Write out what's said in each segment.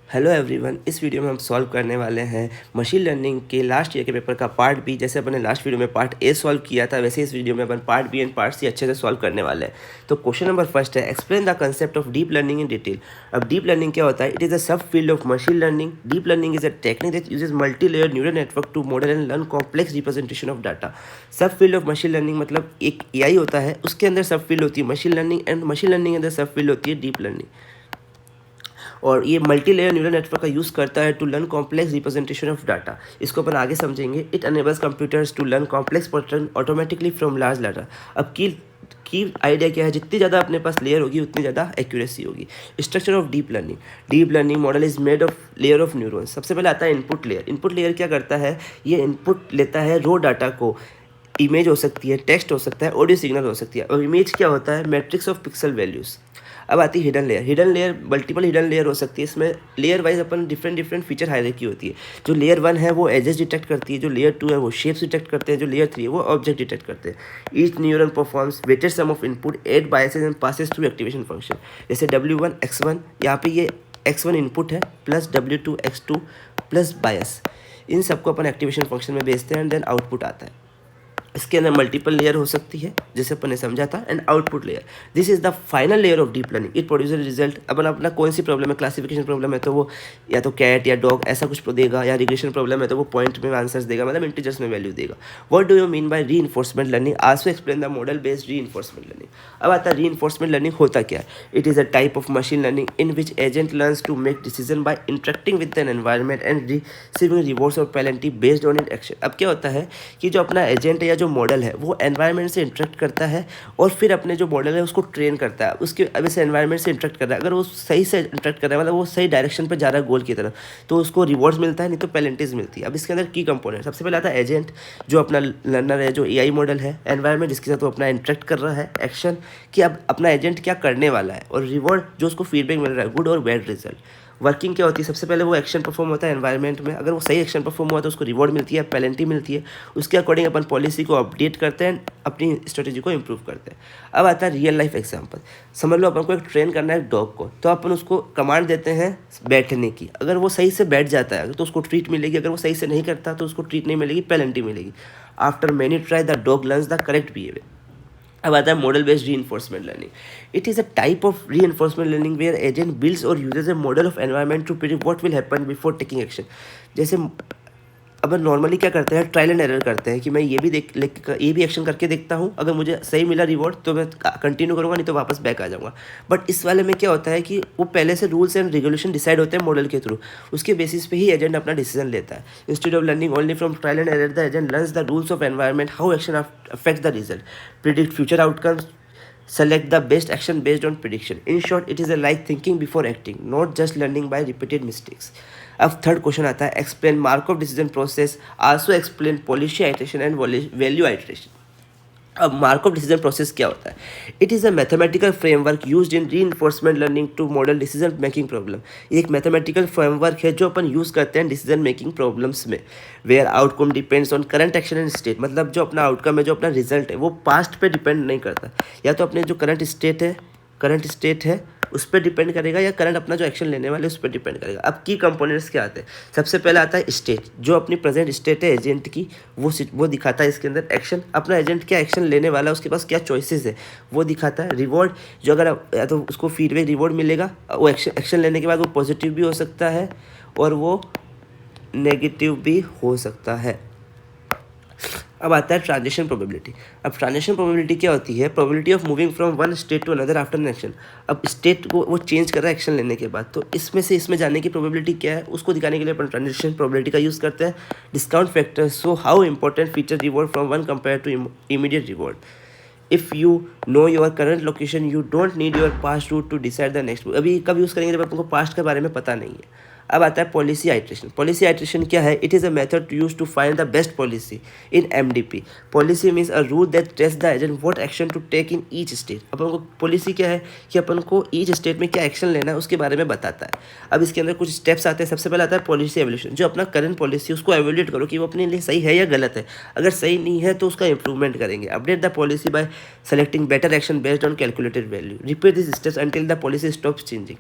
Hello everyone, इस video में हम सॉल्व करने वाले हैं मशीन लर्निंग के लास्ट ईयर के पेपर का पार्ट बी। जैसे अपने लास्ट वीडियो में पार्ट ए सॉल्व किया था, वैसे इस वीडियो में अपन part B and part C अच्छे से सॉल्व करने वाले हैं। तो क्वेश्चन नंबर फर्स्ट है, explain the concept of deep learning in detail. अब डीप लर्निंग क्या होता है? It is a sub field of machine learning. Deep learning is a technique that uses multi layer neural network to model and learn complex representation of data. Sub field of machine learning मतलब एक AI होता है, उसके अंदर सब field होती है machine learning, and machine learning के अंदर सब फील्ड होती है डीप लर्निंग। और ये मल्टी लेयर न्यूरल नेटवर्क का यूज़ करता है to learn complex representation of data. इसको अपन आगे समझेंगे। It enables computers to learn complex pattern automatically from large data. अब की आइडिया क्या है? जितनी ज़्यादा अपने पास लेयर होगी उतनी ज़्यादा एक्यूरेसी होगी। Structure of deep learning. Deep learning model is made of layer of neurons. सबसे पहले आता है इनपुट लेयर। इनपुट लेयर क्या करता है? ये इनपुट लेता है रो डाटा को। इमेज हो सकती है, टेक्स्ट हो सकता है, ऑडियो सिग्नल हो सकती है। और इमेज क्या होता है? Matrix of pixel values. अब आती है hidden layer. Hidden layer multiple hidden layer हो सकती है। इसमें लेयर वाइज अपन डिफरेंट फीचर हायरार्की होती है। जो लेयर 1 है वो एजेस डिटेक्ट करती है, जो लेयर 2 है वो शेप्स डिटेक्ट करते हैं, जो लेयर 3 है वो ऑब्जेक्ट डिटेक्ट करते हैं। Each neuron performs weighted sum of input, add biases and passes through activation function. जैसे W1 X1, यहाँ पे ये X1 इनपुट है प्लस W2 X2 प्लस बायस। इन सबको अपन एक्टिवेशन फंक्शन में भेजते हैं एंड देन आउटपुट आता है। इसके अंदर मल्टीपल लेयर हो सकती है, जैसे अपन ने समझा था। And output layer, this is the final layer of deep learning. It producer result. अपन अपना कौन सी प्रॉब्लम है, क्लासिफिकेशन प्रॉब्लम है तो वो या तो कैट या डॉग ऐसा कुछ देगा, या रिग्रेशन प्रॉब्लम है तो वो पॉइंट में आंसर्स देगा, मतलब इंटीजर्स में वैल्यू देगा। What do you mean by reinforcement learning? Also explain the model based reinforcement learning. अब आता है री इन्फोर्समेंट लर्निंग होता क्या है? It is a type of machine learning in which agent learns to make decision by interacting with an environment and receiving rewards और penalty based on in action. अब क्या होता है कि जो अपना एजेंट है या जो मॉडल है वो एनवायरनमेंट से इंटरेक्ट करता है और फिर अपने जो मॉडल है उसको ट्रेन करता है। उसके अब इस एनवायरनमेंट से इंटरेक्ट कर रहा है, अगर वो सही से इंटरेक्ट कर रहा है मतलब वो सही डायरेक्शन पर जा रहा है गोल की तरफ, तो उसको रिवॉर्ड्स मिलता है, नहीं तो पेनल्टीज मिलती है। अब इसके अंदर की कंपोनेंट, सबसे पहले आता है एजेंट, जो अपना लर्नर है, जो एआई मॉडल है। एनवायरनमेंट, जिसके साथ वो अपना इंटरेक्ट कर रहा है, एक्शन कि अब अपना एजेंट क्या करने वाला है, और रिवॉर्ड जो उसको फीडबैक मिल रहा है, गुड और बैड रिजल्ट। वर्किंग क्या होती है? सबसे पहले वो एक्शन परफॉर्म होता है एनवायरनमेंट में, अगर वो सही एक्शन परफॉर्म हुआ तो उसको रिवॉर्ड मिलती है, पेनल्टी मिलती है। उसके अकॉर्डिंग अपन पॉलिसी को अपडेट करते हैं, अपनी स्ट्रेटेजी को इंप्रूव करते हैं। अब आता है रियल लाइफ एग्जांपल। समझ लो अपन को एक ट्रेन करना है डॉग को, तो अपन उसको कमांड देते हैं बैठने की। अगर वो सही से बैठ जाता है तो उसको ट्रीट मिलेगी, अगर वो सही से नहीं करता तो उसको ट्रीट नहीं मिलेगी, पेनल्टी मिलेगी। After many try the dog learns the correct behaviour. अब आता है model based reinforcement learning. It is a type of reinforcement learning where agent builds और uses a model of environment to predict what will happen before taking action. जैसे अब normally क्या करते हैं, trial and error करते हैं कि मैं ये भी ये भी एक्शन करके देखता हूँ, अगर मुझे सही मिला रिवॉर्ड तो मैं कंटिन्यू करूँगा, नहीं तो वापस बैक आ जाऊँगा। बट इस वाले में क्या होता है कि वो पहले से रूल्स एंड रेगुलेशन डिसाइड होते हैं मॉडल के थ्रू, उसके बेसिस पे ही एजेंट अपना डिसीजन लेता है। Instead of learning only from trial and error, the agent learns the rules of environment, how action affect the result, predict future outcomes, select the best action based on prediction. In short, it is a like thinking before acting, not just learning by repeated mistakes. अब third question आता है, explain Markov decision process, also explain policy iteration and value iteration. अब Markov decision process क्या होता है? It is a mathematical framework used in reinforcement learning to model decision making problem. ये एक mathematical framework है जो अपन use करते हैं डिसीजन मेकिंग प्रॉब्लम्स में। Where outcome depends on current action and state, मतलब जो अपना आउटकम है, जो अपना रिजल्ट है, वो पास्ट पे डिपेंड नहीं करता, या तो अपने जो करंट स्टेट है उस पर डिपेंड करेगा, या करंट अपना जो एक्शन लेने वाले उस पर डिपेंड करेगा। अब की कंपोनेंट्स क्या आते हैं? सबसे पहले आता है स्टेट, जो अपनी प्रेजेंट स्टेट है एजेंट की, वो दिखाता है इसके अंदर। एक्शन, अपना एजेंट क्या एक्शन लेने वाला है, उसके पास क्या चॉइसेस है, वो दिखाता है। रिवॉर्ड, जो अगर या तो उसको फीडबैक रिवॉर्ड मिलेगा, वो एक्शन लेने के बाद वो पॉजिटिव भी हो सकता है और वो नेगेटिव भी हो सकता है। अब आता है ट्रांजिशन प्रोबेबिलिटी। अब ट्रांजिशन प्रोबेबिलिटी क्या होती है? Probability of moving from one state to another after an action. अब स्टेट को वो चेंज कर रहा है एक्शन लेने के बाद, तो इसमें से इसमें जाने की प्रोबेबिलिटी क्या है, उसको दिखाने के लिए अपन ट्रांजिशन प्रोबेबिलिटी का यूज़ करते हैं। Discount factor, so how important feature reward from one compare to immediate reward. If you know your current location, you don't need your past route to decide the next. अभी कब use करेंगे जब आपको past के बारे में पता नहीं है। अब आता है पॉलिसी आइट्रेशन। पॉलिसी आइट्रेशन क्या है? It is a method to use to find the best policy in MDP. Policy means a rule that test the agent what action to take in each state. अपन को policy क्या है कि अपन को each state में क्या action लेना है उसके बारे में बताता है। अब इसके अंदर कुछ स्टेप्स आते हैं। सबसे पहले आता है पॉलिसी एवोल्यूशन, जो अपना करंट पॉलिसी उसको एवोल्यूट करो कि वो अपने लिए सही है या गलत है। अगर सही नहीं है तो उसका इंप्रूवमेंट करेंगे। Update the policy bye selecting better action based on calculated value. Repeat this steps until the policy stops changing.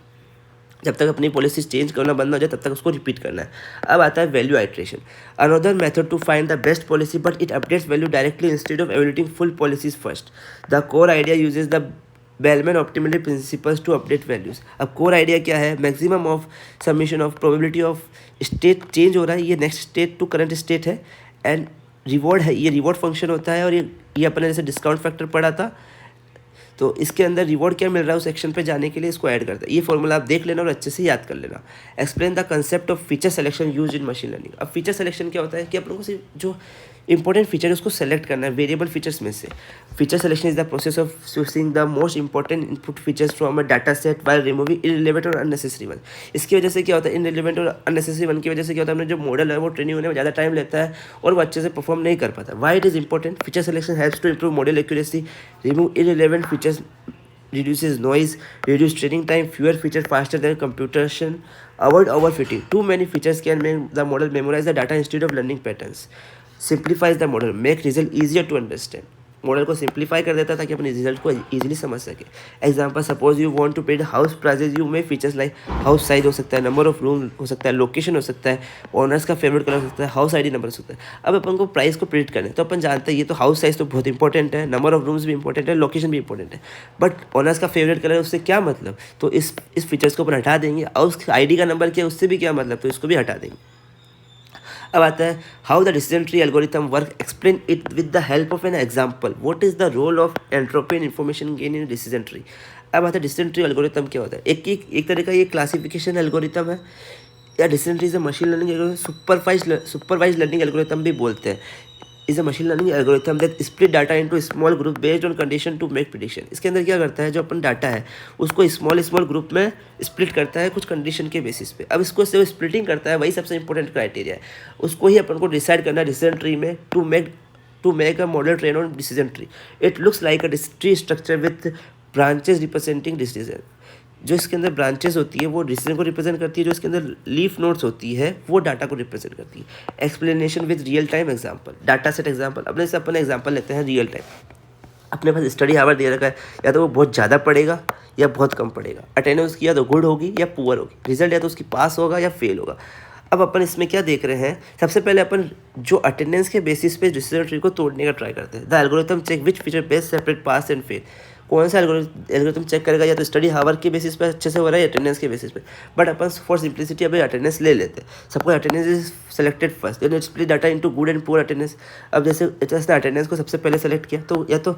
जब तक अपनी पॉलिसी चेंज करना बंद हो जाए तब तक उसको रिपीट करना है। अब आता है value iteration, another method to find the best policy but it updates value directly instead of evaluating full policies first. The core idea uses the Bellman optimally principles to update values. अब core idea क्या है, maximum of submission of probability of state change हो रहा है, ये next state to current state है, and reward है, ये रिवॉर्ड फंक्शन होता है, और ये अपने जैसे डिस्काउंट फैक्टर पढ़ा था, तो इसके अंदर रिवॉर्ड क्या मिल रहा है उस सेक्शन पे जाने के लिए इसको ऐड करता है। ये फॉर्मूला आप देख लेना और अच्छे से याद कर लेना। Explain the concept of feature selection use in machine learning. अब फीचर सिलेक्शन क्या होता है कि अपन को सिर्फ जो इंपॉर्टेंट फीचर है उसको सेलेक्ट करना है वेरिएबल फीचर्स में से। Feature selection is the process of choosing the most important input features from a data set by removing irrelevant और अननेसेसरी वन। इसकी वजह से क्या होता है, इनरिलेवेंट और अननेसेसरी वन की वजह से क्या होता है, अपने जो मॉडल है वो ट्रेनिंग होने में ज़्यादा टाइम लेता है और वो अच्छे से परफॉर्म नहीं कर पाता। Why it is important, feature selection helps to improve model accuracy, remove irrelevant features, reduces noise, reduce training time, fewer features faster than computation, avoid overfitting. Too many features can make the model memorize the data instead of learning patterns. Simplifies the model, make result easier to understand. Model को simplify कर देता है ताकि अपने result को easily समझ सके। Example, suppose you want to paid house prices, you में फीचर्स लाइक हाउस साइज हो सकता है, नंबर ऑफ रूम हो सकता है, लोकेशन हो सकता है, ओनर्स का फेवरेट कलर हो सकता है, हाउस आईडी नंबर हो सकता है। अब अपन को प्राइस को प्रिडिक्ट करना है तो अपन जानते हैं ये तो हाउस साइज तो बहुत इंपॉर्टेंट है, नंबर ऑफ रूम्स भी इंपॉर्टेंट है, लोकेशन भी इंपॉर्टेंट है, बट ओनर्स का फेवरेट कलर उससे क्या मतलब, तो इस फीचर्स को अपन हटा देंगे। और उस आईडी का नंबर क्या उससे भी क्या मतलब, तो इसको भी हटा देंगे। अब आता है how the decision tree algorithm work, explain it with the help of an example. What is the role of entropy in information gain in decision tree. अब आता है डिसीजन ट्री एल्गोरिथम क्या होता है, एक तरह का ये क्लासिफिकेशन एल्गोरिथम है, या डिसीजन ट्री से machine learning algorithm, supervise learning algorithm भी बोलते हैं। Is a machine learning algorithm that split data into small group based on condition to make prediction. इसके अंदर क्या करता है, जो अपन डाटा है उसको स्मॉल ग्रुप में स्प्लिट करता है कुछ कंडीशन के बेसिस पे। अब इसको से स्प्लिटिंग करता है, वही सबसे इंपॉर्टेंट क्राइटेरिया है, उसको ही अपन को डिसाइड करना है डिसीजन ट्री में to make a model train on decision tree. It looks like a tree structure with branches representing decision. जो इसके अंदर ब्रांचेस होती है वो डिसीजन को रिप्रेजेंट करती है, जो इसके अंदर लीफ नोट्स होती है वो डाटा को रिप्रेजेंट करती है। Explanation with real time example, data set example. अपने से अपन एग्जांपल लेते हैं रियल टाइम। अपने पास स्टडी आवर दे रखा है, या तो वो बहुत ज़्यादा पड़ेगा या बहुत कम पड़ेगा, अटेंडेंस की या तो गुड होगी या पुअर होगी, रिजल्ट या तो उसकी पास होगा या फेल होगा। अब अपन इसमें क्या देख रहे हैं, सबसे पहले अपन जो अटेंडेंस के बेसिस पे डिसीजन ट्री को तोड़ने का ट्राई करते हैं। The algorithm check which feature best separate pass and fail. कौन सा एल्गोरिथम चेक करेगा, या तो स्टडी हावर के बेसिस पे अच्छे से हो रहा है या अटेंडेंस के बेसिस पे। बट अपन फॉर सिंप्लिसिटी अभी अटेंडेंस ले लेते हैं। Suppose attendance is selected first, then split data into good and poor attendance. अब जैसे अटेंडेंस को सबसे पहले सेलेक्ट किया तो या तो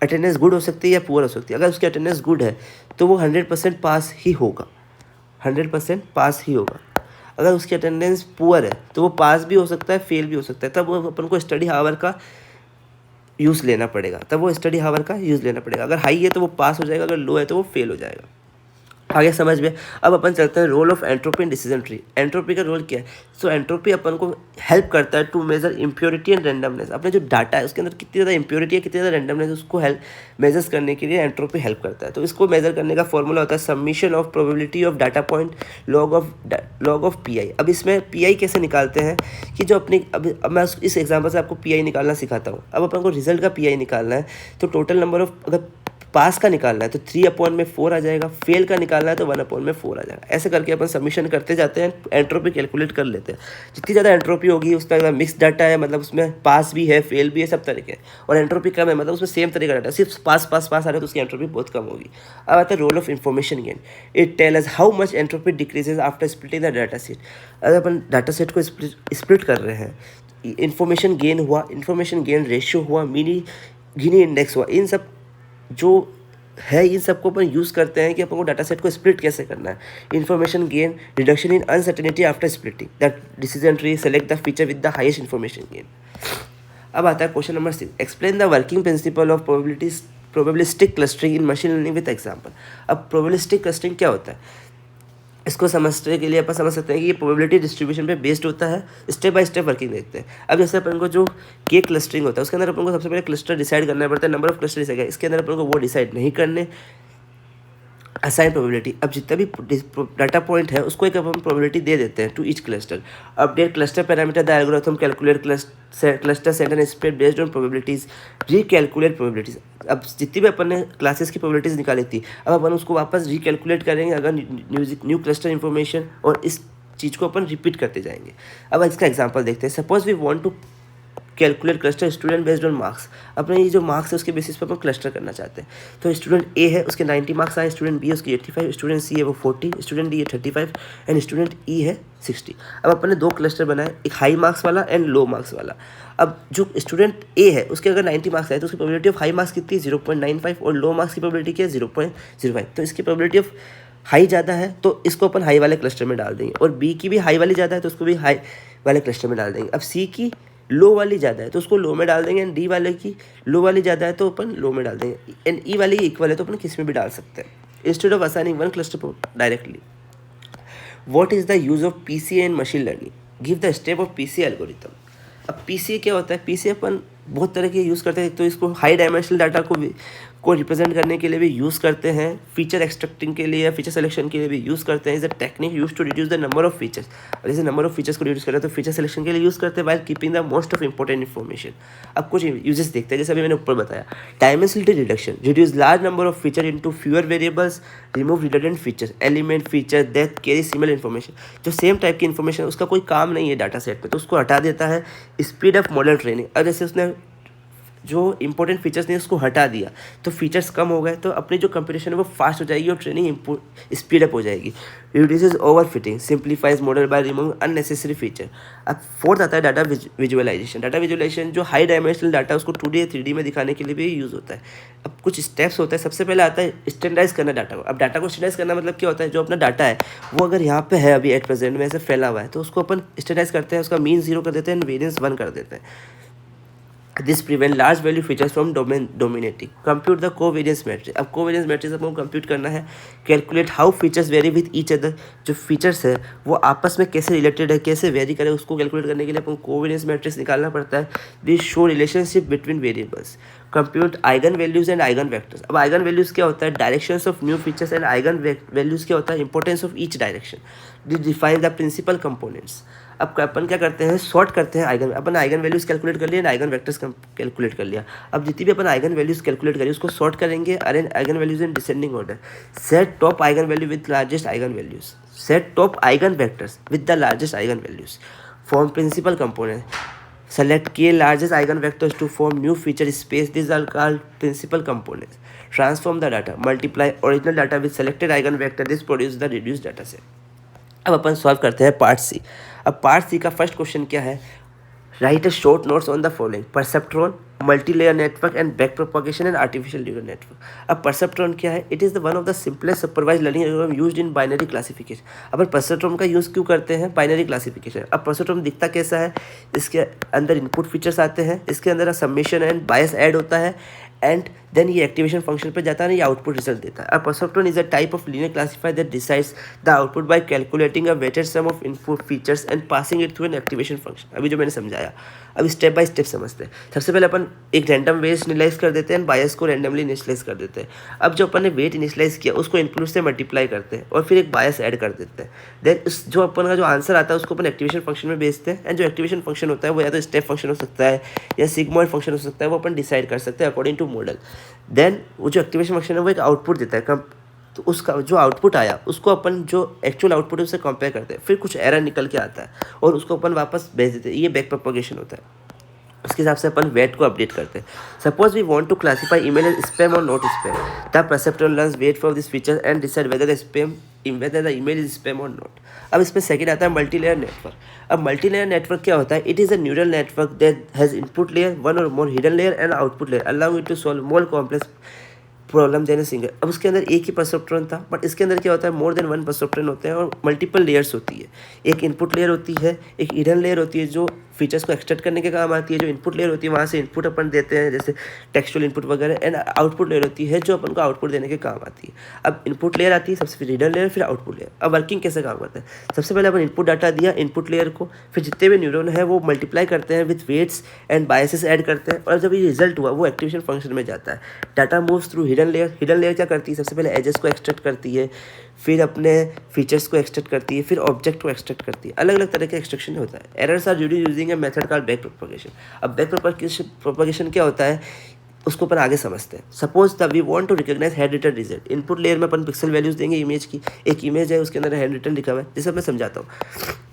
अटेंडेंस गुड हो सकती है या पुअर हो सकती है। अगर उसकी अटेंडेंस गुड है तो वो 100% पास ही होगा, 100% पास ही होगा। अगर उसकी अटेंडेंस पुअर है तो वो पास भी हो सकता है, फेल भी हो सकता है। तब वो अपन को स्टडी हावर का यूज़ लेना पड़ेगा, अगर हाई है तो वो पास हो जाएगा, अगर लो है तो वो फेल हो जाएगा। आगे समझ में। अब अपन चलते हैं role of entropy in decision tree. Entropy का रोल क्या है, सो एंट्रोपी अपन को हेल्प करता है to measure impurity and randomness. अपने जो डाटा है उसके अंदर कितनी ज़्यादा इम्प्योरिटी है, कितनी ज़्यादा रैंडमनेस, उसको हेल्प मेजर्स करने के लिए एंट्रोपी हेल्प करता है। तो इसको मेजर करने का फॉर्मूला होता है submission of probability of data point log of P I. अब इसमें पी आई कैसे निकालते हैं कि जो अपनी अब मैं इस एग्जाम्पल से आपको पी आई निकालना सिखाता हूँ। अब अपन को रिजल्ट का पी आई निकालना है तो टोटल नंबर ऑफ, अगर पास का निकालना है तो 3/4 आ जाएगा, फेल का निकालना है तो 1/4 आ जाएगा। ऐसे करके अपन सबमिशन करते जाते हैं, एंट्रोपी कैलकुलेट कर लेते हैं। जितनी ज़्यादा एंट्रोपी होगी उस तरह मिक्स डाटा है, मतलब उसमें पास भी है फेल भी है सब तरीके, और एंट्रोपी कम है मतलब उसमें सेम तरीका डाटा, सिर्फ पास आ रहा है तो उसकी एंट्रोपी बहुत कम होगी। अब आता है role of information gain. It tell us how much entropy decreases after splitting the data set. अगर अपन डाटा सेट को स्प्लिट कर रहे हैं, इन्फॉर्मेशन गेन हुआ, इन्फॉर्मेशन गेन रेशियो हुआ, गिनी इंडेक्स हुआ, इन सब जो है इन सबको अपन यूज़ करते हैं कि अपन को डाटा सेट को स्प्लिट कैसे करना है। Information gain, reduction in uncertainty after splitting that decision tree, select the feature with the highest information gain. अब आता है question number 6, explain the working principle of probabilistic clustering in machine learning with example. अब probabilistic clustering क्या होता है, इसको समझने के लिए अपन समझ सकते हैं कि ये प्रोबेबिलिटी डिस्ट्रीब्यूशन पे बेस्ड होता है। स्टेप बाय स्टेप वर्किंग देखते हैं। अब जैसे अपन को जो के क्लस्टरिंग होता है उसके अंदर अपन को सबसे पहले क्लस्टर डिसाइड करना पड़ता है, नंबर ऑफ क्लस्टर डिसाइड। इसके अंदर अपन को वो डिसाइड नहीं करने, असाइन प्रोबेबिलिटी, अब जितना भी डाटा पॉइंट है उसको एक अपन प्रोबेबिलिटी दे देते हैं to each cluster. Update cluster parameter the algorithm calculate cluster set and spread based on probabilities, recalculate probabilities. अब जितनी भी अपन ने क्लासेस की प्रोबेबिलिटीज निकाली थी, अब अपन उसको वापस रिकैलकुलेट करेंगे अगर न्यू क्लस्टर इन्फॉर्मेशन, और इस चीज़ को अपन रिपीट करते जाएंगे। अब इसका एग्जांपल देखते हैं। Suppose we want to calculate cluster student based on marks. अपने ये जो मार्क्स है उसके बेसिस पर अपन क्लस्टर करना चाहते हैं। तो स्टूडेंट ए है, उसके 90 मार्क्स आए, स्टूडेंट बी उसकी 85, स्टूडेंट सी है वो 40, स्टूडेंट डी है 35 एंड स्टूडेंट ई है 60। अब अपन ने दो क्लस्टर बनाए, एक हाई मार्क्स वाला एंड लो मार्क्स वाला। अब जो स्टूडेंट ए है उसके अगर 90 मार्क्स आए तो उसकी प्रोबेबिलिटी ऑफ हाई मार्क्स कितनी है 0.95, और लो मार्क्स की प्रोबेबिलिटी क्या है 0.05। तो इसकी प्रोबेबिलिटी ऑफ हाई ज़्यादा है तो इसको अपन हाई वाले क्लस्टर में डाल देंगे, और बी की भी हाई वाली ज़्यादा है तो उसको भी हाई वाले क्लस्टर में डाल देंगे। अब सी की लो वाली ज़्यादा है तो उसको लो में डाल देंगे, एंड डी वाले की लो वाली ज़्यादा है तो अपन लो में डाल देंगे, एंड ई वाली इक्वल है तो अपन किस में भी डाल सकते हैं, instead of assigning one cluster directly. What is the use of PCA in machine learning, give the step of PCA algorithm. अब पीसीए क्या होता है, पीसीए अपन बहुत तरह के यूज़ करते हैं। तो इसको हाई डायमेंशनल डाटा को रिप्रेजेंट करने के लिए भी यूज़ करते हैं, फीचर एक्सट्रैक्टिंग के लिए या फीचर सिलेक्शन के लिए भी यूज़ करते हैं। Is a technique use to reduce the number of features. और जैसे नंबर ऑफ फीचर्स को रिड्यूस करें तो फीचर सिलेक्शन के लिए यूज़ करते हैं, while keeping the most of important information. अब कुछ यूजेस देखते हैं, जैसे अभी मैंने ऊपर बताया। Dimensionality reduction, reduce large number of feature into fewer variables, remove redundant features, element feature that carry similar information. जो सेम टाइप की इन्फॉर्मेशन उसका कोई काम नहीं है डाटा सेट में तो उसको हटा देता है। स्पीड अप मॉडल ट्रेनिंग, और जैसे उसने जो इंपॉर्टेंट फीचर्स नहीं उसको हटा दिया तो फीचर्स कम हो गए, तो अपनी जो कंप्यूटेशन है वो फास्ट हो जाएगी और ट्रेनिंग स्पीड अप हो जाएगी। Reduces over fitting, simplifies model by removing unnecessary feature. अब फोर्थ आता है डाटा विजुअलाइजेशन। डाटा विजुअलाइजेशन जो हाई डायमेंशनल डाटा उसको 2D या 3D में दिखाने के लिए भी यूज़ होता है। अब कुछ स्टेप्स होते हैं। सबसे पहले आता है स्टैंडर्डाइज करना डाटा को। अब डाटा को स्टैंडर्डाइज करना मतलब क्या होता है, जो अपना डाटा है वो अगर यहाँ पे है अभी एट प्रेजेंट में ऐसे फैला हुआ है तो उसको अपन स्टैंडर्डाइज करते हैं, उसका मीन 0 कर देते हैं, वेरिएंस 1 कर देते हैं। This prevent large value features from dominating. Compute the covariance matrix. अब covariance matrix आपको कंप्यूट करना है। Calculate how features vary with each other. जो features है वो आपस में कैसे रिलेटेड है, कैसे वेरी करे, उसको कैलकुलेट करने के लिए आपको covariance matrix निकालना पड़ता है। This show relationship between variables. Compute eigen values and eigen vectors. अब eigen values क्या होता है, directions of new features, and eigen values क्या होता है, importance of each direction. This define the principal components. अब अपन क्या करते हैं, सॉर्ट करते हैं आइगन। अपन आइगन वैल्यूज कैलकुलेट कर लिया, आइगन वेक्टर्स कैलकुलेट कर लिया। अब जितनी भी अपन आइगन वैल्यूज कैलकुलेट करिए उसको सॉर्ट करेंगे, arrange eigen values in descending order. Set top eigen value with largest eigen values, set top eigen vectors with the largest eigen values, form principal component, select k largest eigenvectors to form new feature space. These are called principal components. Transform the data, multiply original data with selected eigenvector. This produces the reduced data set. अब अपन solve करते हैं part सी। अब part सी का first question क्या है, right a short notes on the following: perceptron, multilayer network and back propagation and artificial neural network. अब perceptron क्या है, it is the one of the simplest supervise learning algorithm used in binary classification. अब perceptron का use क्यों करते हैं, binary classification. अब perceptron दिखता कैसा है, इसके अंदर इनपुट फीचर्स आते हैं, इसके अंदर समेशन एंड बायस ऐड होता है, एंड देन ये एक्टिवेशन फंक्शन पे जाता है, ये आउटपुट रिजल्ट देता है। अब perceptron is a type of linear classifier that decides the output by calculating a weighted sum of input features and passing it through an activation function. अभी जो मैंने समझाया, अब स्टेप बाय स्टेप समझते हैं। सबसे पहले अपन एक रैंडम वेट इनिशियलाइज कर देते हैं, बायस को रैंडमली इनिशियलाइज कर देते हैं। अब जो अपन ने वेट इनिशियलाइज किया उसको इनपुट से मल्टीप्लाई करते हैं और फिर एक बायस ऐड कर देते हैं। देन उस जो अपन का जो आंसर आता है उसको अपन एक्टिवेशन फंक्शन में भेजते हैं, एंड जो एक्टिवेशन फंक्शन होता है वो या तो स्टेप फंक्शन हो सकता है या सिग्मॉइड फंक्शन हो सकता है, वो अपन डिसाइड कर सकते हैं अकॉर्डिंग टू मॉडल। देन वो जो एक्टिवेशन फंक्शन है वो एक आउटपुट देता है, तो उसका जो आउटपुट आया उसको अपन जो एक्चुअल आउटपुट है उससे कंपेयर करते हैं, फिर कुछ एरर निकल के आता है और उसको अपन वापस भेज देते हैं। ये बैक प्रोपगेशन होता है। उसके हिसाब से अपन वेट को अपडेट करते हैं। Suppose we want to classify email as spam और not spam, the perceptron learns weight for this feature and decide whether the email is spam और नॉट। अब इसमें सेकंड आता है मल्टीलेयर नेटवर्क। अब मल्टीलेयर नेटवर्क क्या होता है, it is a neural network that has input layer, one और more hidden layer and output layer, allowing it to solve more complex problem than single. अब उसके अंदर एक ही परसेप्ट्रॉन था, बट इसके अंदर क्या होता है, मोर देन वन परसेप्ट्रॉन होते हैं और मल्टीपल लेयर्स होती है। एक इनपुट लेयर होती है, एक हिडन लेयर होती है जो फीचर्स को एक्सट्रैक्ट करने के काम आती है, जो इनपुट लेयर होती है वहाँ से इनपुट अपन देते हैं जैसे टेक्सचुअल इनपुट वगैरह, एंड आउटपुट लेयर होती है जो अपन को आउटपुट देने के काम आती है। अब इनपुट लेयर आती है सबसे, फिर हिडन लेयर, फिर आउटपुट लेयर। अब वर्किंग कैसे काम करता है, सबसे पहले अपन इनपुट डाटा दिया इनपुट लेयर को, फिर जितने भी न्यूरॉन है वो मल्टीप्लाई करते हैं with weights and biases add करते हैं, और जब ये रिजल्ट हुआ वो एक्टिवेशन फंक्शन में जाता है। Data moves through hidden hidden layer क्या करती है, सबसे पहले एजेस को एक्सट्रैक्ट करती है, फिर अपने फीचर्स को एक्सट्रैक्ट करती है, फिर ऑब्जेक्ट को एक्सट्रैक्ट करती है। अलग अलग तरह के एक्सट्रैक्शन होता है। Errors are due using a method called back propagation. अब बैक प्रोपगेशन क्या होता है उसको अपन आगे समझते हैं। Suppose the we want to recognise hand written result. Input layer में अपन पिक्सल वैल्यूज देंगे इमेज की, एक इमेज है उसके अंदर हैंड रिटन लिखा हुआ है, जैसे मैं समझाता हूँ।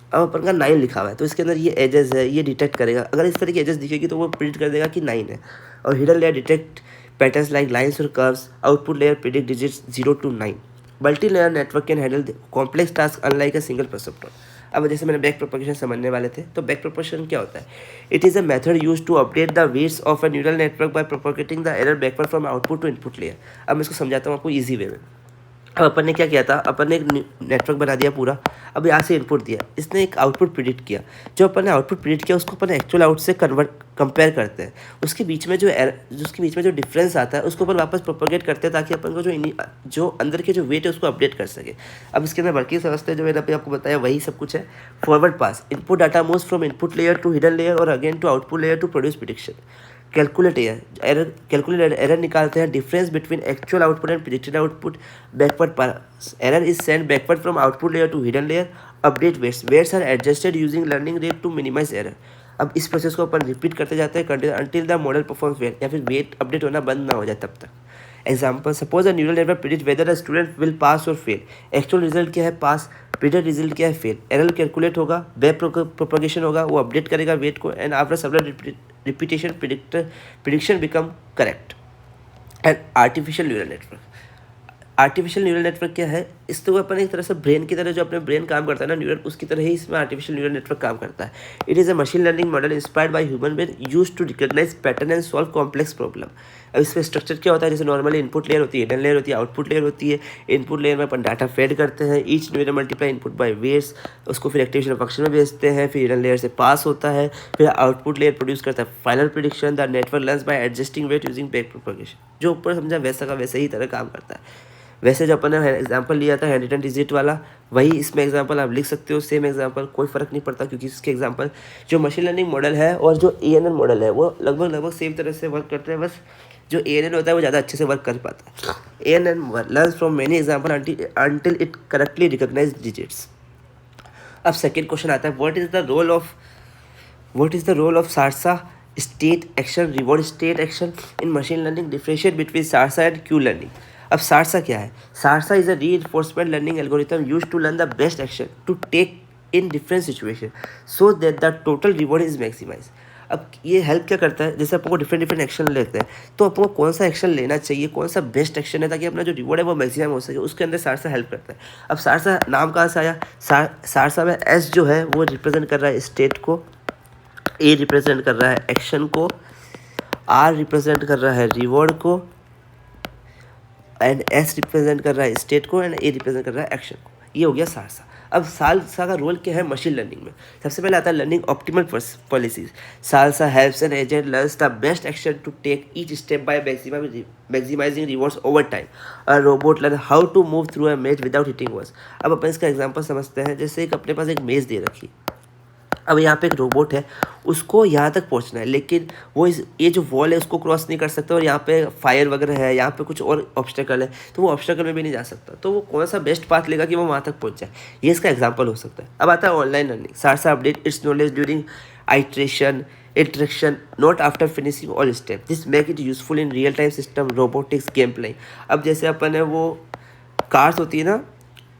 अब अपन का 9 लिखा हुआ है तो इसके अंदर ये एजेस है, ये डिटेक्ट करेगा। अगर इस तरह की एजेस दिखेगी तो वो प्रिडिक्ट कर देगा कि 9 है। और hidden layer detect patterns like lines और curves. Output layer predict digits 0 to 9। Multi layer network can handle complex task unlike a single perceptron. अब जैसे मैंने बैक प्रोपगेशन समझने वाले थे, तो बैक प्रोपगेशन क्या होता है? It is a method use to update the weights of a neural network by propagating the error backward from output to input layer. अब मैं इसको समझाता हूँ आपको ईजी वे में। अब अपन ने क्या किया था, अपन ने एक नेटवर्क बना दिया पूरा। अब यहाँ से इनपुट दिया, इसने एक आउटपुट प्रिडिक्ट किया। जो अपन ने आउटपुट प्रिडिक्ट किया उसको अपन एक्चुअल आउट से कंपेयर करते हैं। उसके बीच में जो डिफरेंस आता है उसको अपन वापस प्रोपोगेट करते हैं ताकि अपन को जो अंदर के जो वेट है उसको अपडेट कर सके। अब इसके अंदर वर्किंग समझते हैं, जो मैंने अभी आपको बताया वही सब कुछ है। Forward pass, input data moves from input layer to hidden layer और again to output layer to produce prediction. Calculate error निकालते हैं, difference between actual output and predicted output. Backward pass, error is send backward from output layer to hidden layer. Update weights are adjusted using learning rate to minimize error. अब इस process को अपन repeat करते जाते हैं until the model performs well, या फिर weight update होना बंद ना हो जाए तब तक। Example, suppose a neural network predict weather a student will pass और फेल। एक्चुअल रिजल्ट क्या है? पास। प्रिडिक्ट रिजल्ट क्या है? फेल। एरर कैलकुलेट होगा, बैक प्रोपगेशन होगा, वो अपडेट करेगा वेट को, and after several repetition prediction become correct. And artificial neural network, artificial neural network क्या है? इस तो अपन एक तरह से ब्रेन की तरह, जो अपने ब्रेन काम करता है ना न्यूरल, उसकी तरह ही इसमें आर्टिफिशियल न्यूरल नेटवर्क काम करता है। It is a machine learning model inspired by human brain use to recognise pattern and solve complex problem. अब इसमें स्ट्रक्चर क्या होता है? जैसे नॉर्मली इनपुट लेयर होती है, हिडन लेयर होती है, आउटपुट लेयर होती है। इनपुट लेयर में अपन डाटा फेड करते हैं, each neural multiply input by weights, उसको फिर एक्टिवेशन फंक्शन में भेजते हैं, फिर हिडन लेयर से पास होता है, फिर आउटपुट लेयर प्रोड्यूस करता है final prediction. The network learns by adjusting weight using back propagation. जो ऊपर समझा वैसा का वैसे ही तरह काम करता है। वैसे जो अपन ने एग्जांपल लिया था हैंड रिटन डिजिट वाला, वही इसमें एग्जांपल आप लिख सकते हो, सेम एग्जांपल, कोई फ़र्क नहीं पड़ता, क्योंकि इसके एग्जांपल जो मशीन लर्निंग मॉडल है और जो ANN मॉडल है वो लगभग सेम तरह से वर्क करते हैं। बस जो ANN होता है वो ज़्यादा अच्छे से वर्क कर पाता है। ANN learns from many example until it correctly recognize digits. अब सेकेंड क्वेश्चन आता है, what is the role of SARSA state action reward state action in machine learning? Differentiate between SARSA and Q learning. अब SARSA क्या है? SARSA is a reinforcement learning algorithm use to learn the best action to take in different situation so that the total reward is maximize. अब ये help क्या करता है? जैसे अपन को डिफरेंट एक्शन लेते हैं तो अपन को कौन सा एक्शन लेना चाहिए, कौन सा बेस्ट एक्शन है ताकि अपना जो रिवॉर्ड है वो मैक्सिमम हो सके, उसके अंदर सारसा हेल्प करता है। अब सारसा नाम कहाँ से आया? सारसा में S जो है वो रिप्रेजेंट कर रहा है स्टेट को, A रिप्रेजेंट कर रहा है एक्शन को, R रिप्रेजेंट कर रहा है रिवॉर्ड को, एंड S रिप्रेजेंट कर रहा है स्टेट को, एंड A रिप्रेजेंट कर रहा है एक्शन को। ये हो गया सारसा। अब सारसा का रोल क्या है मशीन लर्निंग में? सबसे पहले आता है learning optimal policies. SARSA helps an agent learns the best action to take each step by maximizing rewards over time. A robot learn how to move through a maze without hitting walls. अब अपन इसका example समझते हैं। जैसे एक अपने पास एक मेज दे रखी, अब यहाँ पे एक रोबोट है, उसको यहाँ तक पहुँचना है, लेकिन वो ये जो वॉल है उसको क्रॉस नहीं कर सकता, और यहाँ पे फायर वगैरह है, यहाँ पे कुछ और ऑब्स्टेकल है, तो वो ऑब्स्टेकल में भी नहीं जा सकता। तो वो कौन सा बेस्ट पाथ लेगा कि वो वहाँ तक पहुँच जाए? ये इसका एग्जाम्पल हो सकता है। अब आता है online learning. SARSA update its knowledge during interaction not after finishing all step. This make it useful in real time system robotics game play. अब जैसे अपन है वो कार्स होती है ना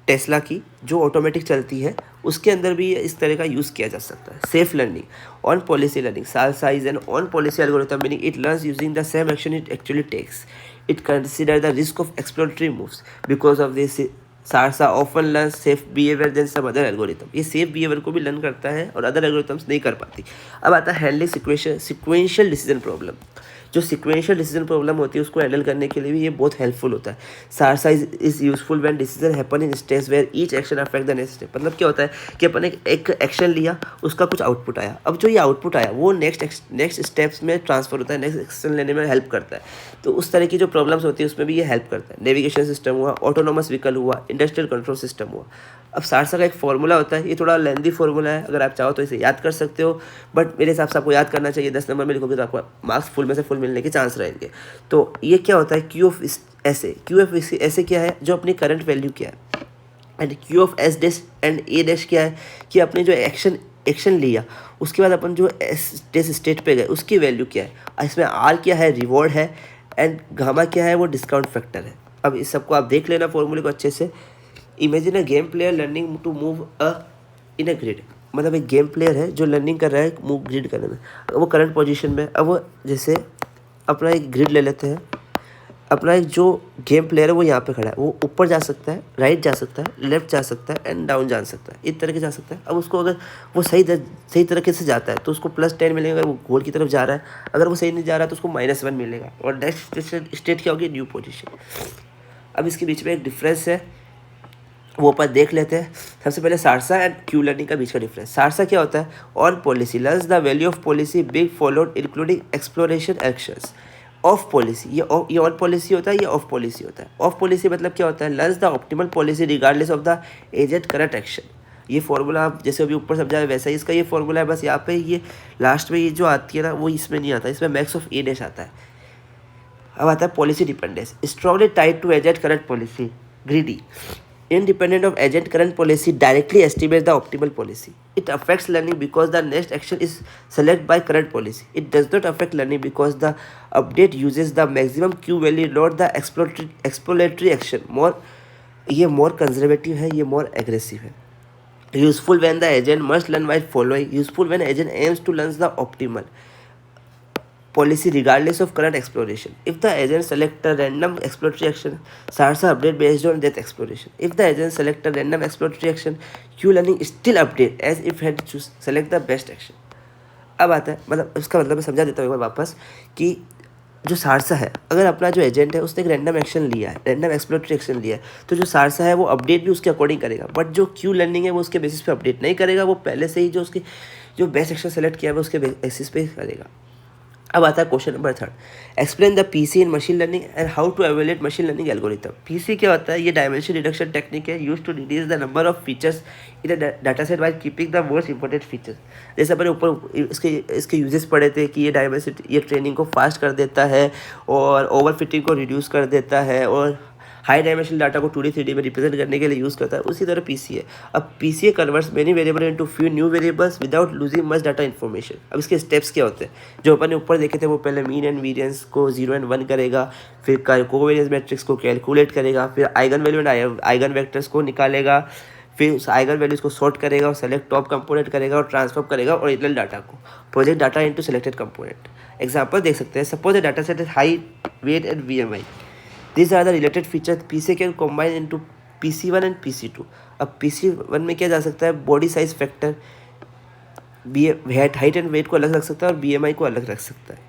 टेस्ला की, जो ऑटोमेटिक चलती है, उसके अंदर भी इस तरह का यूज़ किया जा सकता है। Safe learning on policy learning. SARSA is an on policy algorithm meaning it learns using the same action it actually takes. It consider the risk of exploratory moves because of this. SARSA often learn safe behaviour than some other algorithm. ये safe behaviour को भी learn करता है और other algorithms नहीं कर पाती। अब आता है हैंडलिंग सिक्वेंशियल डिसीजन प्रॉब्लम। जो सिक्वेंशियल डिसीजन प्रॉब्लम होती है उसको हैंडल करने के लिए भी ये बहुत हेल्पफुल होता है। SARSA is useful when decision happen in steps where each action affect the next step. मतलब क्या होता है कि अपन एक एक्शन लिया, उसका कुछ आउटपुट आया, अब जो ये आउटपुट आया वो नेक्स्ट स्टेप्स में ट्रांसफर होता है, नेक्स्ट एक्शन लेने में हेल्प करता है। तो उस तरह की जो प्रॉब्लम्स होती है उसमें भी ये हेल्प करता है। नेविगेशन सिस्टम हुआ, ऑटोनोमस व्हीकल हुआ, इंडस्ट्रियल कंट्रोल सिस्टम हुआ। अब सारसा का एक फॉर्मूला होता है, ये थोड़ा लेंदी फॉर्मूला है, अगर आप चाहो तो इसे याद कर सकते हो, बट मेरे हिसाब से आपको याद करना चाहिए। 10 नंबर में लिखोगे तो आपको मार्क्स फुल में से फुल मिलने के चांस रहेंगे। तो ये क्या होता है, क्यू ऑफ ऐसे क्या है, जो अपनी करंट वैल्यू क्या है, and Q of S dash and A dash क्या है कि अपने जो एक्शन लिया उसके बाद अपन जो एस डैश स्टेट पे गए उसकी वैल्यू क्या है। इसमें आर क्या है, रिवॉर्ड है, एंड गामा क्या है, वो डिस्काउंट फैक्टर है। अब इस सबको आप देख लेना फॉर्मूले को अच्छे से। Imagine a game player learning to move in a grid, मतलब एक गेम प्लेयर है जो लर्निंग कर रहा है मूव ग्रिड करने में। वो करंट पोजीशन में, अब वो जैसे अपना एक ग्रिड ले लेते हैं, अपना एक जो गेम प्लेयर है वो यहाँ पे खड़ा है, वो ऊपर जा सकता है, राइट जा सकता है, लेफ्ट जा सकता है, एंड डाउन जा सकता है, इस तरह के जा सकता है। अब उसको अगर वो सही तरीके से जाता है तो उसको +10 मिलेगा, अगर वो गोल की तरफ जा रहा है। अगर वो सही नहीं जा रहा है तो उसको -1 मिलेगा, और नेक्स्ट स्टेट क्या होगी, न्यू पोजीशन। अब इसके बीच में एक डिफरेंस है, वो अपन देख लेते हैं। सबसे पहले सारसा एंड क्यू लर्निंग का बीच का डिफरेंस। सारसा क्या होता है, on policy learns the value of policy big followed including exploration actions. Of policy, ये ऑन पॉलिसी होता है, ये ऑफ पॉलिसी होता है। ऑफ पॉलिसी मतलब क्या होता है, learns the optimal policy regardless of the agent current action. ये फॉर्मूला आप जैसे अभी ऊपर समझा है वैसा ही इसका ये फॉर्मूला है, बस यहाँ पे ये लास्ट में ये जो आती है ना वो इसमें नहीं आता, इसमें मैक्स ऑफ ए डैश आता है। अब आता है policy dependence, strongly tied to agent current policy, greedy, independent of agent current policy, directly estimates the optimal policy. It affects learning because the next action is selected by current policy. It does not affect learning because the update uses the maximum Q value, not the exploratory action. ये more conservative है, ये more aggressive है. Useful when the agent must learn while following. Useful when agent aims to learn the optimal policy regardless of current exploration. If the agent select a random exploratory action, SARSA update based on that exploration. If the agent select a random exploratory action, Q learning still update as if had to select the best action. अब आता है, मतलब उसका मतलब मैं समझा देता हूँ एक बार वापस कि जो सारसा है, अगर अपना जो एजेंट है उसने एक रैंडम एक्शन लिया है, रैंडम एक्सप्लोरेटरी एक्शन लिया है, तो जो सारसा है वो अपडेट भी उसके अकॉर्डिंग करेगा। बट जो क्यू लर्निंग है वो उसके बेसिस पे अपडेट नहीं करेगा, वो पहले से ही जो उसकी जो बेस्ट एक्शन सेलेक्ट किया है वो उसके बेसिस पे करेगा। अब आता है question number 3, explain the PC in machine learning and how to evaluate machine learning algorithm. PC क्या होता है, ये डायमेंशन रिडक्शन टेक्निक है use to reduce the number of features in a data set by keeping the most important features. जैसे अपने ऊपर इसके uses पढ़े थे कि ये डायमेंशन ये ट्रेनिंग को फास्ट कर देता है और ओवरफिटिंग को रिड्यूस कर देता है और हाई डायमेंशनल डाटा को 2D 3D में रिप्रेजेंट करने के लिए यूज़ करता है। उसी तरह पीसी है। अब PCA converts many variable into few new variables without losing much data information. अब इसके स्टेप्स क्या होते हैं, जो अपन ने ऊपर देखे थे, वो पहले मीन एंड वेरिएंस को 0 एंड 1 करेगा, फिर कोवेरियंस मैट्रिक्स को कैलकुलेट करेगा, फिर eigen value and eigen vectors को निकालेगा, फिर उस आइगन वैल्यूज को सॉर्ट करेगा और सेलेक्ट टॉप कंपोनेंट करेगा और ट्रांसफर करेगा ओरिजिनल डाटा को, project data into selected component. Example देख सकते हैं, suppose the data set is high weight and VMI. These are the related features PC can combine into PC1 and PC2। अब PC1 में क्या जा सकता है, body size factor, height and weight को अलग रख सकता है और BMI को अलग रख सकता है।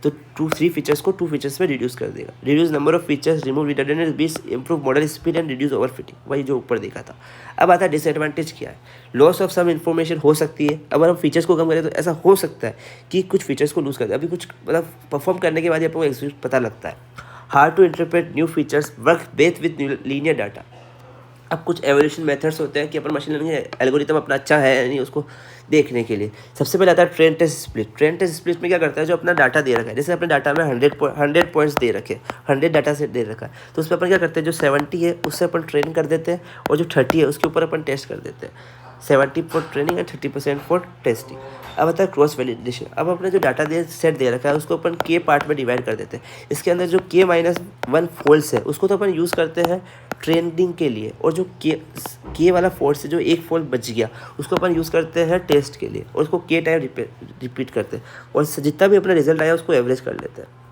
तो 3 फीचर्स को 2 फीचर्स में रिड्यूस कर देगा। Reduce number of features, remove redundant bits, improve model speed and reduce overfitting, वही जो ऊपर देखा था। अब आता है डिसएडवांटेज क्या है, लॉस ऑफ सम इन्फॉर्मेशन हो सकती है। अगर हम फीचर्स को कम करें तो ऐसा हो सकता है कि कुछ फीचर्स को लूज कर दे, अभी कुछ मतलब परफॉर्म करने के बाद ही आपको एक्सपीरियंस पता लगता है। Hard to interpret new features, work best with linear data. अब कुछ एवोल्यूशन मेथड्स होते हैं कि अपन मशीन लर्निंग एल्गोरिथम अपना अच्छा है या नहीं उसको देखने के लिए। सबसे पहले आता है train test split. Train test split में क्या करता है, जो अपना डाटा दे रखा है, जैसे अपने डाटा में 100 पॉइंट्स दे रखे, 100 डाटा सेट दे रखा है, तो उसमें अपन क्या करते हैं, जो 70 है उससे अपन ट्रेन कर देते हैं और जो 30 है उसके ऊपर अपन टेस्ट कर देते हैं। 70 for training and 30% for testing. अब आता है क्रॉस वैलिडेशन। अब अपने जो डाटा सेट दे रखा है उसको अपन के पार्ट में डिवाइड कर देते हैं। इसके अंदर जो K-1 फॉल्स है उसको तो अपन यूज़ करते हैं ट्रेनिंग के लिए, और जो के वाला फॉल्स है, जो एक फॉल्ट बच गया, उसको अपन यूज़ करते हैं टेस्ट के लिए और उसको के टाइम रिपीट करते हैं और जितना भी अपना रिजल्ट आया उसको एवरेज कर लेते हैं।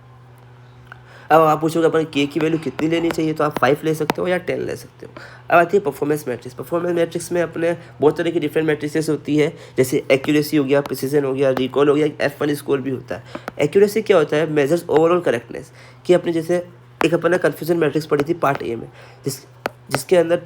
अब आप पूछोगे अपन के की वैल्यू कितनी लेनी चाहिए, तो आप 5 ले सकते हो या 10 ले सकते हो। अब आती है परफॉर्मेंस मैट्रिक्स। परफॉर्मेंस मैट्रिक्स में अपने बहुत तरह की डिफरेंट मैट्रिक्स होती है, जैसे एक्यूरेसी हो गया, प्रिसीजन हो गया, रिकॉल हो गया, F1 स्कोर भी होता है। एक्यूरेसी क्या होता है, मेजर्स ओवरऑल करेक्टनेस, कि अपने जैसे एक अपन ने कन्फ्यूजन मैट्रिक्स पढ़ी थी पार्ट ए में, जिसके अंदर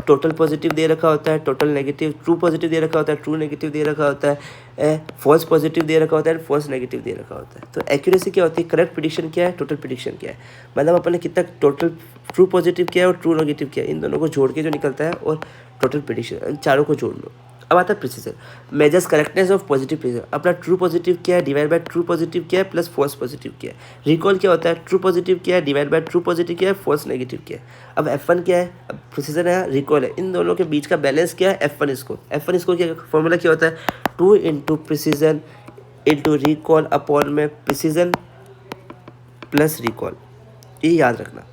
टोटल पॉजिटिव दे रखा होता है, टोटल नेगेटिव, ट्रू पॉजिटिव दे रखा होता है, ट्रू नेगेटिव दे रखा होता है, फॉल्स पॉजिटिव दे रखा होता है, फॉल्स नेगेटिव दे रखा होता है। तो एक्यूरेसी क्या होती है, करेक्ट प्रेडिक्शन क्या है, टोटल प्रेडिक्शन क्या है, मतलब अपन ने कितना टोटल ट्रू पॉजिटिव किया है और ट्रू नेगेटिव किया है, इन दोनों को जोड़ के जो निकलता है, और टोटल प्रेडिक्शन, इन चारों को जोड़ लो। अब आता है precision, measures correctness of positive precision. अपना ट्रू पॉजिटिव क्या है डिवाइड बाय ट्रू पॉजिटिव क्या है प्लस फॉल्स पॉजिटिव क्या है। रिकॉल क्या होता है, ट्रू पॉजिटिव क्या है डिवाइड बाय ट्रू पॉजिटिव क्या है फॉल्स नेगेटिव क्या है। अब F1 क्या है, अब प्रिसीजन है, रिकॉल है, इन दोनों के बीच का बैलेंस क्या है, F1 स्कोर। F1 स्कोर क्या फॉर्मूला क्या होता है, 2 into precision into recall upon में प्रिसीजन प्लस रिकॉल, ये याद रखना।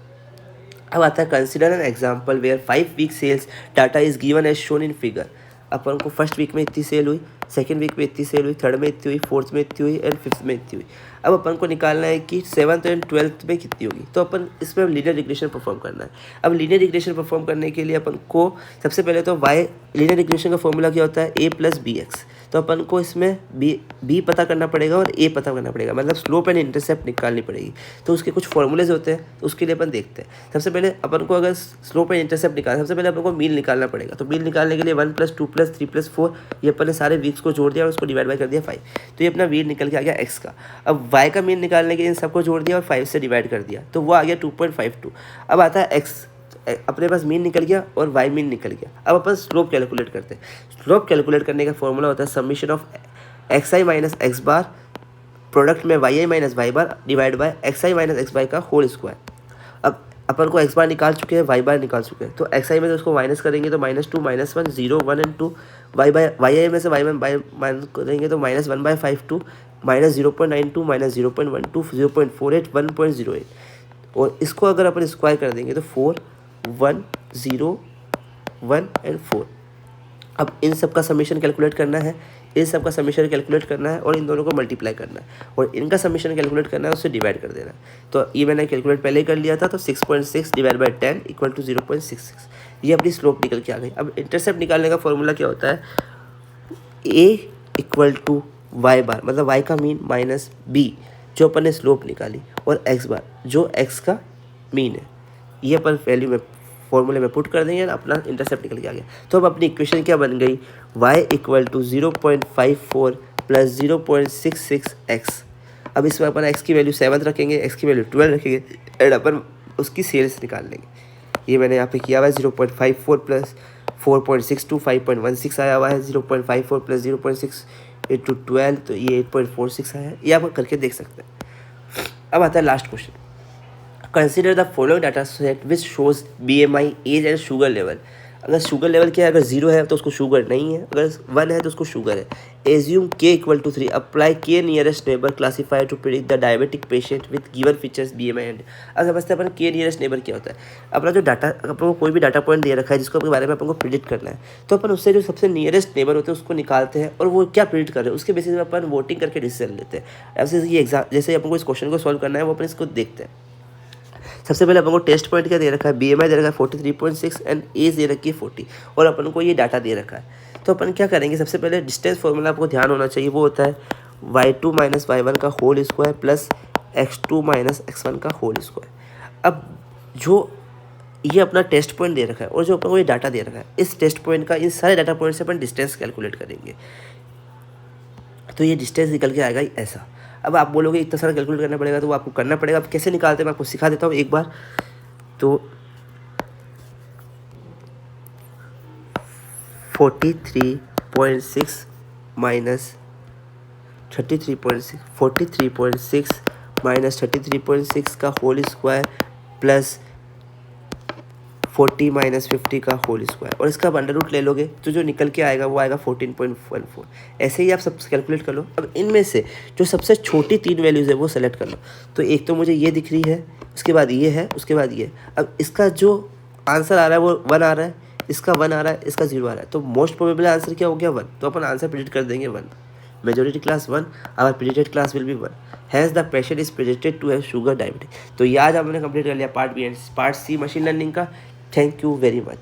अब आता है consider an example where 5 week sales data is given as shown in figure. अपन को फर्स्ट वीक में इतनी सेल हुई, सेकंड वीक में इतनी सेल हुई, थर्ड में इतनी हुई, फोर्थ में इतनी हुई एंड फिफ्थ में इतनी हुई। अब अपन को निकालना है कि 7th एंड 12th में कितनी होगी, तो अपन इसमें लीनियर रिग्रेशन परफॉर्म करना है। अब लीनियर रिग्रेशन परफॉर्म करने के लिए अपन को सबसे पहले तो वाई, लीनियर रिग्रेशन का फॉर्मूला क्या होता है, a प्लस बी एक्स। तो अपन को इसमें बी पता करना पड़ेगा और ए पता करना पड़ेगा, मतलब स्लोप एंड इंटरसेप्ट निकालनी पड़ेगी। तो उसके कुछ फॉर्मूलेज होते हैं, तो उसके लिए अपन देखते हैं। सबसे पहले अपन को अगर स्लोप एंड इंटरसेप्ट निकालना, सबसे पहले अपन को मीन निकालना पड़ेगा। तो मीन निकालने के लिए 1 + 2 + 3 + 4, ये अपन ने सारे वीक्स को जोड़ दिया और उसको डिवाइड बाय कर दिया 5। तो ये अपना मीन निकल के आ गया एक्स का। अब वाई का मीन निकालने के लिए इन सबको जोड़ दिया और 5 से डिवाइड कर दिया, तो वो आ गया 2.52। अब आता है एक्स, अपने पास मीन निकल गया और वाई मीन निकल गया। अब अपन स्लोप कैलकुलेट करते हैं। स्लोप कैलकुलेट करने का फॉर्मूला होता है summation of xi minus x bar product में yi minus y bar divide by xi minus x by का होल स्क्वायर। अब अपन को एक्स बार निकाल चुके हैं, वाई बार निकाल चुके हैं, तो xi में तो उसको माइनस करेंगे तो -2 -1 0 1 एंड 2, yi में से y में माइनस करेंगे तो -1/52 -0.92 -0.12 0.48 1.08, और इसको अगर अपन स्क्वायर कर देंगे तो 4 1 0 1 एंड 4। अब इन सब का समीशन कैलकुलेट करना है, इन सब का समीशन कैलकुलेट करना है और इन दोनों को मल्टीप्लाई करना है और इनका समीशन कैलकुलेट करना है, उससे डिवाइड कर देना है। तो ये मैंने कैलकुलेट पहले ही कर लिया था, तो 6.6 डिवाइड बाय 10 इक्वल टू 0.66, ये अपनी स्लोप निकल के आ गई। अब इंटरसेप्ट निकालने का फॉर्मूला क्या होता है, a इक्वल टू वाई बार, मतलब y का मीन माइनस b जो अपन ने स्लोप निकाली, और x बार जो x का मीन है, ये अपन वैल्यू में फॉर्मूले में पुट कर देंगे और अपना इंटरसेप्ट निकल के आ गया। तो अब अपनी इक्वेशन क्या बन गई, y equal to 0.54 plus 0.66x। अब इसमें अपन x की वैल्यू 7 रखेंगे, x की वैल्यू 12 रखेंगे एंड अपन उसकी सेल्स निकाल लेंगे। ये मैंने यहाँ पे किया हुआ है 0.54 प्लस 4.62 5.16 आया हुआ है, 0.54 प्लस 0.6 इंटू 12 तो ये 8.46 आया है, ये आप करके देख सकते हैं। अब आता है last question, consider the following data set which shows BMI age and sugar level. अगर शुगर लेवल क्या है, अगर 0 है तो उसको शुगर नहीं है, अगर 1 है तो उसको शुगर है। Assume k equal to 3, apply k nearest neighbour classifier to predict the diabetic patient with given features BMI and. अब समझते हैं अपन k नियरेस्ट नेबर क्या होता है। अपना जो डाटा, अपन को कोई भी डाटा पॉइंट दे रखा है जिसको अपने बारे में अपन को प्रिडिक्ट करना है, तो अपन उससे जो सबसे नियरेस्ट नेबर होते हैं उसको निकालते हैं और वो क्या प्रिडिक्ट कर रहे हैं उसके बेसिस में अपन वोटिंग करके डिसीजन लेते हैं। ऐसे ये एग्जाम, जैसे अपन को इस क्वेश्चन को सॉल्व करना है वो अपन इसको देखते हैं। सबसे पहले अपन को टेस्ट पॉइंट क्या दे रखा है, BMI दे रखा है 43.6 एंड एज दे रखी है 40, और अपन को ये डाटा दे रखा है। तो अपन क्या करेंगे, सबसे पहले डिस्टेंस फॉर्मूला आपको ध्यान होना चाहिए, वो होता है y2 माइनस y1 का whole square plus x2 minus x1 का होल स्क्वायर। अब जो ये अपना टेस्ट पॉइंट दे रखा है और जो अपन को ये डाटा दे रखा है, इस टेस्ट पॉइंट का, इन सारे डाटा पॉइंट से अपन डिस्टेंस कैलकुलेट करेंगे, तो ये डिस्टेंस निकल के आएगा ऐसा। अब आप बोलोगे इतना सारा कैलकुलेट करना पड़ेगा, तो वो आपको करना पड़ेगा। अब कैसे निकालते हैं मैं आपको सिखा देता हूँ एक बार। तो 43.6 माइनस 33.6 43.6 माइनस 33.6 का होल स्क्वायर प्लस 40 माइनस 50 का होल स्क्वायर, और इसका अंडर रूट ले लोगे तो जो निकल के आएगा वो आएगा 14.14। ऐसे ही आप सब कैलकुलेट कर लो। अब इनमें से जो सबसे छोटी 3 वैल्यूज़ है वो सेलेक्ट कर लो। तो एक तो मुझे ये दिख रही है, उसके बाद ये है, उसके बाद ये। अब इसका जो आंसर आ रहा है वो 1 आ रहा है, इसका 1 आ रहा है, इसका 0 आ रहा है, तो मोस्ट प्रोबेबल आंसर क्या हो गया 1। तो अपन आंसर प्रिडिक्ट कर देंगे 1। Majority class 1, our predicted class will be 1। Has the patient is predicted to have sugar diabetic. तो ये आज हमने कंप्लीट कर लिया part B and part C machine learning का। Thank you very much.